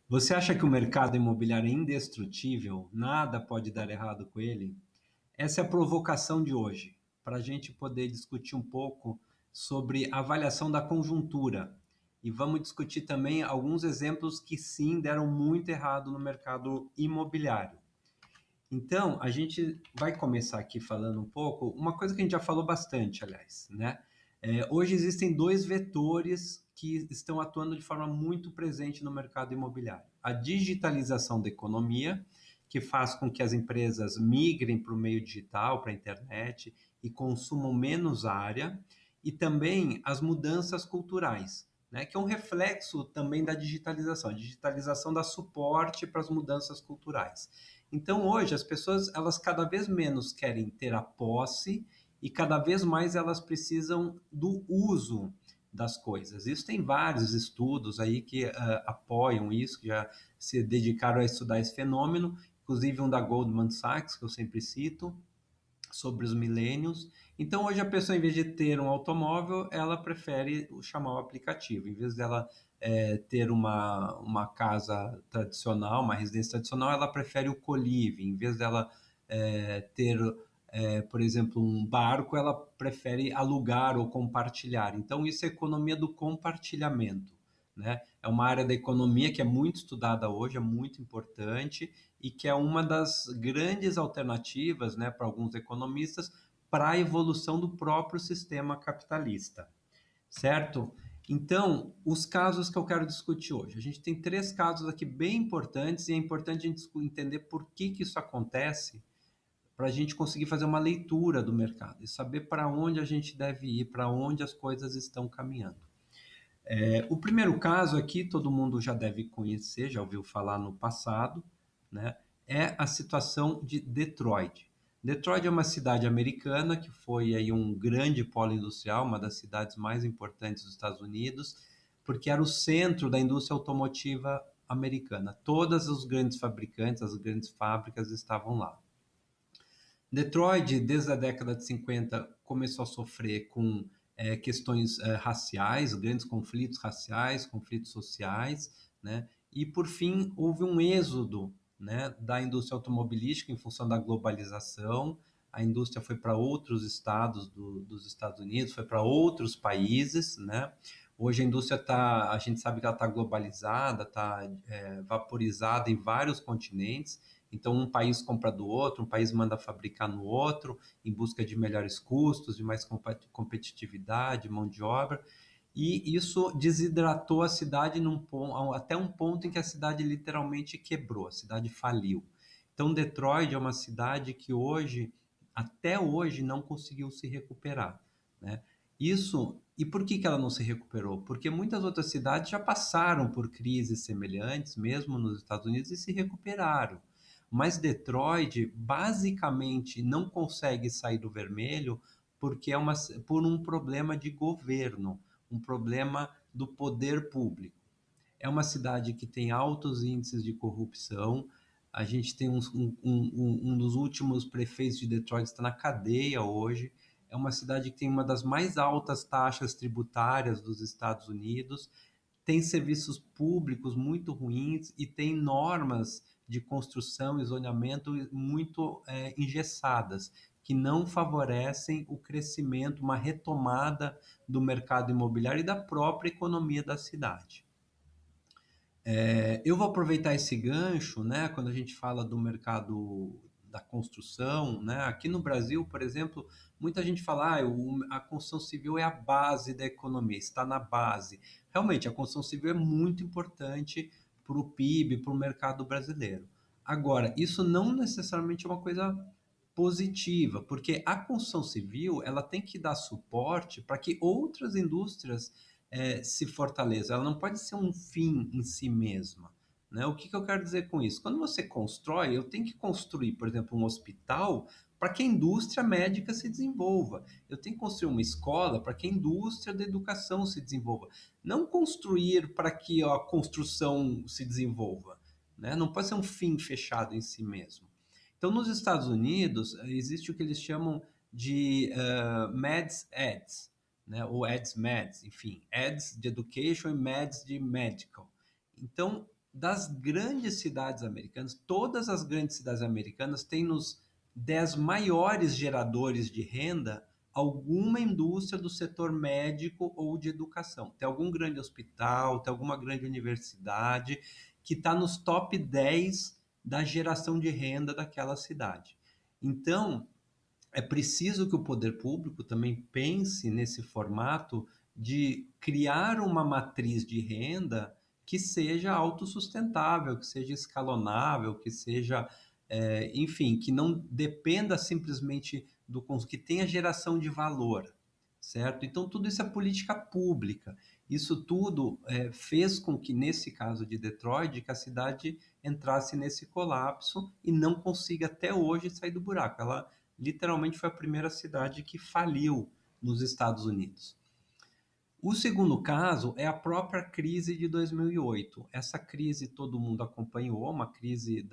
Você acha que o mercado imobiliário é indestrutível? Nada pode dar errado com ele? Essa é a provocação de hoje, para a gente poder discutir um pouco sobre a avaliação da conjuntura. E vamos discutir também alguns exemplos que sim deram muito errado no mercado imobiliário. Então, a gente vai começar aqui falando um pouco, uma coisa que a gente já falou bastante, aliás, né? Hoje existem dois vetores que estão atuando de forma muito presente no mercado imobiliário. A digitalização da economia, que faz com que as empresas migrem para o meio digital, para a internet e consumam menos área, e também as mudanças culturais, né, que é um reflexo também da digitalização. A digitalização dá suporte para as mudanças culturais. Então, hoje, as pessoas, elas cada vez menos querem ter a posse e cada vez mais elas precisam do uso das coisas. Isso tem vários estudos aí que apoiam isso, que já se dedicaram a estudar esse fenômeno, inclusive um da Goldman Sachs, que eu sempre cito, sobre os milênios. Então, hoje a pessoa, em vez de ter um automóvel, ela prefere chamar o aplicativo. Em vez dela ter uma casa tradicional, uma residência tradicional, ela prefere o co-living. Em vez dela ter, por exemplo, um barco, ela prefere alugar ou compartilhar. Então, isso é economia do compartilhamento. Né? É uma área da economia que é muito estudada hoje, é muito importante e que é uma das grandes alternativas, né, para alguns economistas para a evolução do próprio sistema capitalista, certo? Então, os casos que eu quero discutir hoje. A gente tem três casos aqui bem importantes e é importante a gente entender por que isso acontece para a gente conseguir fazer uma leitura do mercado e saber para onde a gente deve ir, para onde as coisas estão caminhando. O primeiro caso aqui, todo mundo já deve conhecer, já ouviu falar no passado, né? É a situação de Detroit. Detroit é uma cidade americana que foi aí um grande polo industrial, uma das cidades mais importantes dos Estados Unidos, porque era o centro da indústria automotiva americana. Todas os grandes fabricantes, as grandes fábricas estavam lá. Detroit, desde a década de 50, começou a sofrer com questões raciais, grandes conflitos raciais, conflitos sociais, né? E, por fim, houve um êxodo, né, da indústria automobilística em função da globalização. A indústria foi para outros estados dos Estados Unidos, foi para outros países, né? Hoje a indústria está, a gente sabe que ela está globalizada, está vaporizada em vários continentes. Então, um país compra do outro, um país manda fabricar no outro, em busca de melhores custos, de mais competitividade, mão de obra. E isso desidratou a cidade até um ponto em que a cidade literalmente quebrou, a cidade faliu. Então, Detroit é uma cidade que hoje, até hoje, não conseguiu se recuperar, né? Isso, e por que ela não se recuperou? Porque muitas outras cidades já passaram por crises semelhantes, mesmo nos Estados Unidos, e se recuperaram. Mas Detroit basicamente não consegue sair do vermelho porque por um problema de governo, um problema do poder público. É uma cidade que tem altos índices de corrupção. A gente tem um dos últimos prefeitos de Detroit está na cadeia hoje. É uma cidade que tem uma das mais altas taxas tributárias dos Estados Unidos, tem serviços públicos muito ruins e tem normas de construção e zoneamento muito engessadas, que não favorecem o crescimento, uma retomada do mercado imobiliário e da própria economia da cidade. Eu vou aproveitar esse gancho, né, quando a gente fala do mercado da construção, né, aqui no Brasil, por exemplo, muita gente fala, a construção civil é a base da economia, está na base. Realmente, a construção civil é muito importante para o PIB, para o mercado brasileiro. Agora, isso não necessariamente é uma coisa positiva, porque a construção civil ela tem que dar suporte para que outras indústrias se fortaleçam. Ela não pode ser um fim em si mesma. Né? O que eu quero dizer com isso? Quando você constrói, eu tenho que construir, por exemplo, um hospital para que a indústria médica se desenvolva. Eu tenho que construir uma escola para que a indústria da educação se desenvolva. Não construir para que a construção se desenvolva. Né? Não pode ser um fim fechado em si mesmo. Então, nos Estados Unidos, existe o que eles chamam de Meds Ads, né? Ou Ads Meds, enfim, Ads de Education e Meds de Medical. Então, das grandes cidades americanas, todas as grandes cidades americanas têm nos 10 maiores geradores de renda alguma indústria do setor médico ou de educação. Tem algum grande hospital, tem alguma grande universidade que está nos top 10 da geração de renda daquela cidade. Então, é preciso que o poder público também pense nesse formato de criar uma matriz de renda que seja autossustentável, que seja escalonável, que seja, enfim, que não dependa simplesmente do consumo, que tenha geração de valor, certo? Então, tudo isso é política pública. Isso tudo fez com que, nesse caso de Detroit, que a cidade entrasse nesse colapso e não consiga até hoje sair do buraco. Ela literalmente foi a primeira cidade que faliu nos Estados Unidos. O segundo caso é a própria crise de 2008. Essa crise todo mundo acompanhou, uma crise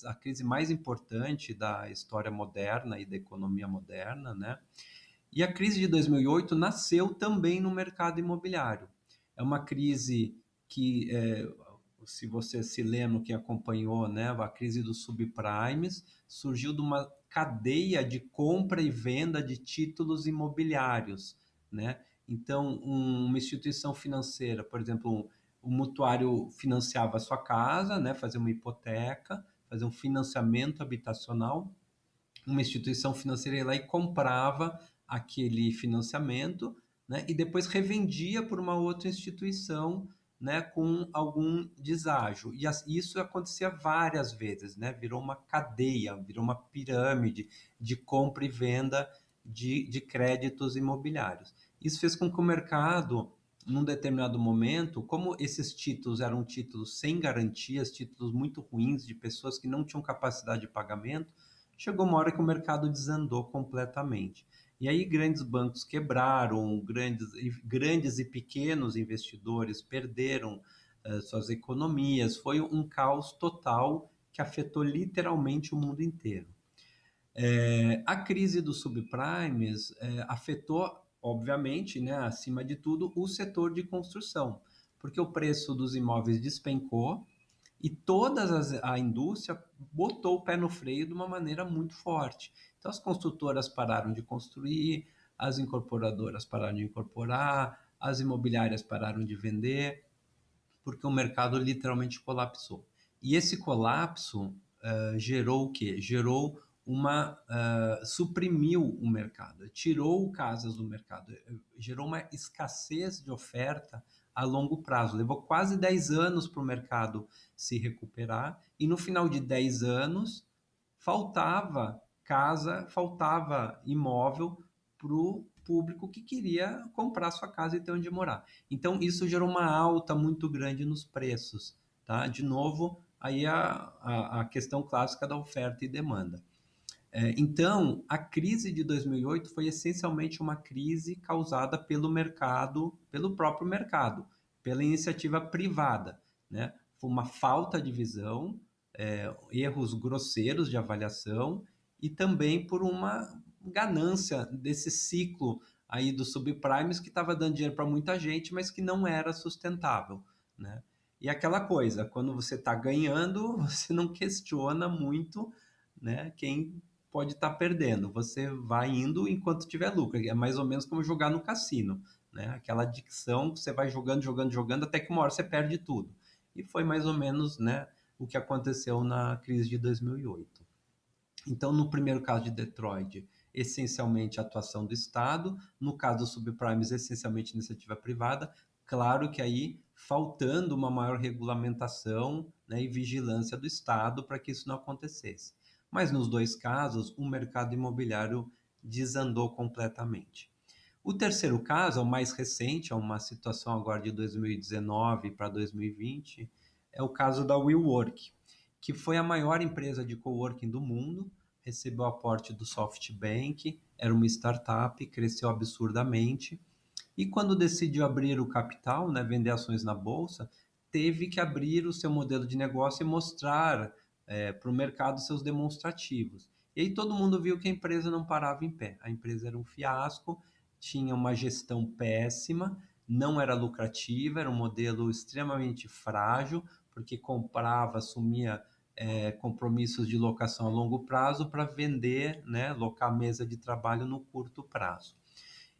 a crise mais importante da história moderna e da economia moderna, né? E a crise de 2008 nasceu também no mercado imobiliário. É uma crise que, se você se lembra, quem acompanhou, né, a crise dos subprimes, surgiu de uma cadeia de compra e venda de títulos imobiliários, né? Então, uma instituição financeira, por exemplo, um mutuário financiava a sua casa, né, fazia uma hipoteca, fazia um financiamento habitacional, uma instituição financeira ia lá e comprava aquele financiamento, né, e depois revendia por uma outra instituição, né, com algum deságio. E isso acontecia várias vezes, né, virou uma cadeia, virou uma pirâmide de compra e venda de créditos imobiliários. Isso fez com que o mercado, num determinado momento, como esses títulos eram títulos sem garantias, títulos muito ruins de pessoas que não tinham capacidade de pagamento, chegou uma hora que o mercado desandou completamente. E aí grandes bancos quebraram, grandes e pequenos investidores perderam suas economias. Foi um caos total que afetou literalmente o mundo inteiro. A crise dos subprimes afetou, obviamente, né, acima de tudo, o setor de construção, porque o preço dos imóveis despencou, e a indústria botou o pé no freio de uma maneira muito forte. Então, as construtoras pararam de construir, as incorporadoras pararam de incorporar, as imobiliárias pararam de vender, porque o mercado literalmente colapsou. E esse colapso gerou o quê? Gerou suprimiu o mercado, tirou casas do mercado, gerou uma escassez de oferta a longo prazo. Levou quase 10 anos para o mercado se recuperar, e no final de 10 anos faltava casa, faltava imóvel para o público que queria comprar sua casa e ter onde morar. Então, isso gerou uma alta muito grande nos preços, tá? De novo, aí a questão clássica da oferta e demanda. Então, a crise de 2008 foi essencialmente uma crise causada pelo mercado, pelo próprio mercado, pela iniciativa privada, né? Foi uma falta de visão, erros grosseiros de avaliação e também por uma ganância desse ciclo aí dos subprimes que estava dando dinheiro para muita gente, mas que não era sustentável, né? E aquela coisa, quando você está ganhando, você não questiona muito, né, quem pode estar perdendo. Você vai indo enquanto tiver lucro. É mais ou menos como jogar no cassino, né? Aquela adicção que você vai jogando, jogando, jogando, até que uma hora você perde tudo. E foi mais ou menos, né, o que aconteceu na crise de 2008. Então, no primeiro caso de Detroit, essencialmente a atuação do Estado, no caso dos subprimes, essencialmente iniciativa privada. Claro que aí faltando uma maior regulamentação, né, e vigilância do Estado para que isso não acontecesse. Mas nos dois casos, o mercado imobiliário desandou completamente. O terceiro caso, é o mais recente, é uma situação agora de 2019 para 2020, é o caso da WeWork, que foi a maior empresa de coworking do mundo, recebeu aporte do SoftBank, era uma startup, cresceu absurdamente, e quando decidiu abrir o capital, né, vender ações na bolsa, teve que abrir o seu modelo de negócio e mostrar para o mercado seus demonstrativos. E aí todo mundo viu que a empresa não parava em pé. A empresa era um fiasco, tinha uma gestão péssima, não era lucrativa, era um modelo extremamente frágil, porque comprava, assumia compromissos de locação a longo prazo para vender, né, locar mesa de trabalho no curto prazo.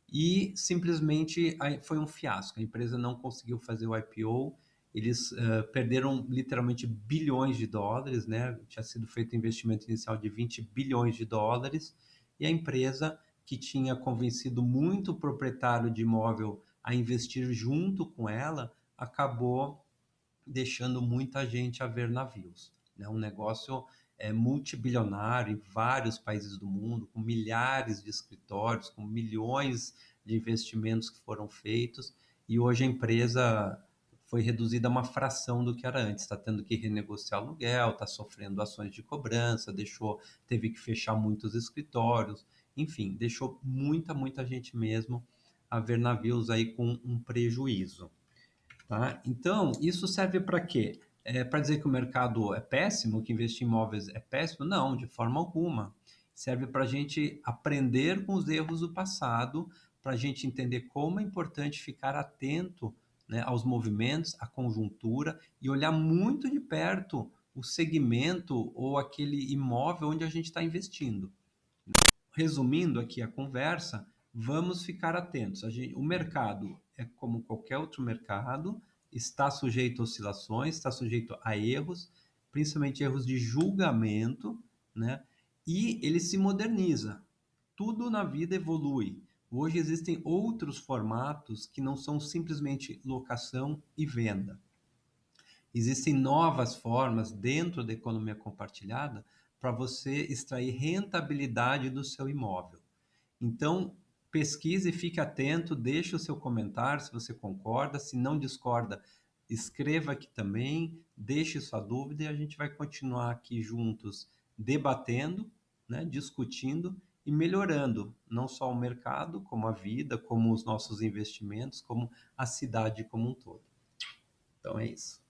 E simplesmente foi um fiasco. A empresa não conseguiu fazer o IPO, eles perderam literalmente bilhões de dólares, né? Tinha sido feito um investimento inicial de 20 bilhões de dólares, e a empresa, que tinha convencido muito proprietário de imóvel a investir junto com ela, acabou deixando muita gente a ver navios. Né? Um negócio multibilionário em vários países do mundo, com milhares de escritórios, com milhões de investimentos que foram feitos, e hoje a empresa foi reduzida a uma fração do que era antes. Está tendo que renegociar aluguel, está sofrendo ações de cobrança, teve que fechar muitos escritórios, enfim, deixou muita gente mesmo a ver navios aí com um prejuízo. Tá? Então, isso serve para quê? Para dizer que o mercado é péssimo, que investir em imóveis é péssimo? Não, de forma alguma. Serve para a gente aprender com os erros do passado, para a gente entender como é importante ficar atento, né, aos movimentos, à conjuntura e olhar muito de perto o segmento ou aquele imóvel onde a gente está investindo. Resumindo aqui a conversa, vamos ficar atentos. O mercado é como qualquer outro mercado, está sujeito a oscilações, está sujeito a erros, principalmente erros de julgamento, né? E ele se moderniza. Tudo na vida evolui. Hoje existem outros formatos que não são simplesmente locação e venda. Existem novas formas dentro da economia compartilhada para você extrair rentabilidade do seu imóvel. Então, pesquise, fique atento, deixe o seu comentário se você concorda, se não discorda, escreva aqui também, deixe sua dúvida e a gente vai continuar aqui juntos debatendo, né, discutindo e melhorando não só o mercado, como a vida, como os nossos investimentos, como a cidade como um todo. Então é isso.